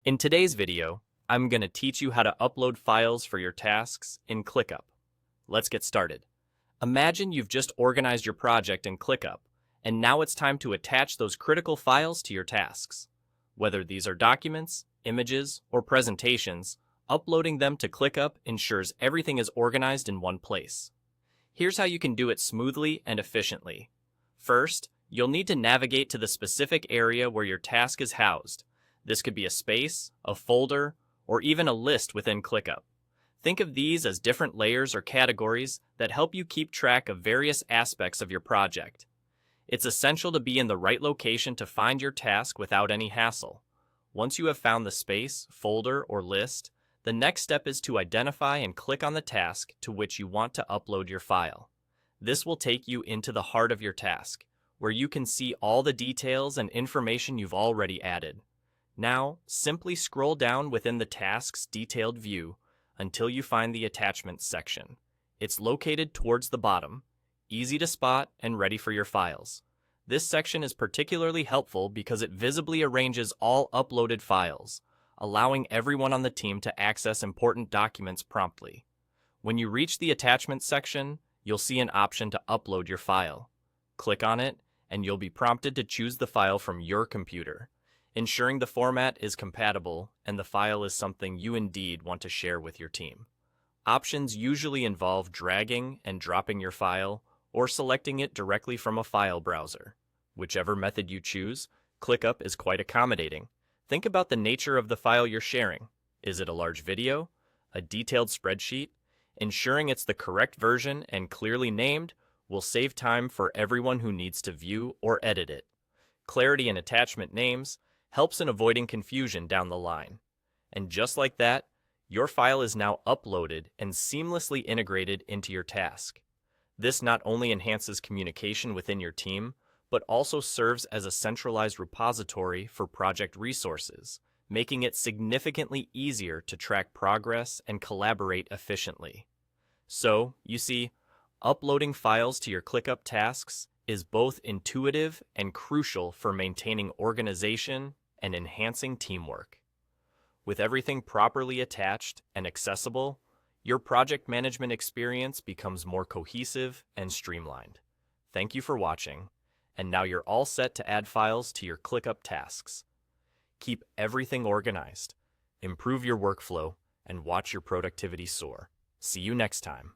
In today's video, I'm going to teach you how to upload files for your tasks in ClickUp. Let's get started. Imagine you've just organized your project in ClickUp, and now it's time to attach those critical files to your tasks. Whether these are documents, images, or presentations, uploading them to ClickUp ensures everything is organized in one place. Here's how you can do it smoothly and efficiently. First, you'll need to navigate to the specific area where your task is housed. This could be a space, a folder, or even a list within ClickUp. Think of these as different layers or categories that help you keep track of various aspects of your project. It's essential to be in the right location to find your task without any hassle. Once you have found the space, folder, or list, the next step is to identify and click on the task to which you want to upload your file. This will take you into the heart of your task, where you can see all the details and information you've already added. Now, simply scroll down within the task's detailed view until you find the attachments section. It's located towards the bottom, easy to spot and ready for your files. This section is particularly helpful because it visibly arranges all uploaded files, allowing everyone on the team to access important documents promptly. When you reach the attachments section, you'll see an option to upload your file. Click on it, and you'll be prompted to choose the file from your computer, ensuring the format is compatible and the file is something you indeed want to share with your team. Options usually involve dragging and dropping your file or selecting it directly from a file browser. Whichever method you choose, ClickUp is quite accommodating. Think about the nature of the file you're sharing. Is it a large video? A detailed spreadsheet? Ensuring it's the correct version and clearly named will save time for everyone who needs to view or edit it. Clarity in attachment names helps in avoiding confusion down the line. And just like that, your file is now uploaded and seamlessly integrated into your task. This not only enhances communication within your team, but also serves as a centralized repository for project resources, making it significantly easier to track progress and collaborate efficiently. So, you see, uploading files to your ClickUp tasks is both intuitive and crucial for maintaining organization and enhancing teamwork. With everything properly attached and accessible, your project management experience becomes more cohesive and streamlined. Thank you for watching, and now you're all set to add files to your ClickUp tasks. Keep everything organized, improve your workflow, and watch your productivity soar. See you next time.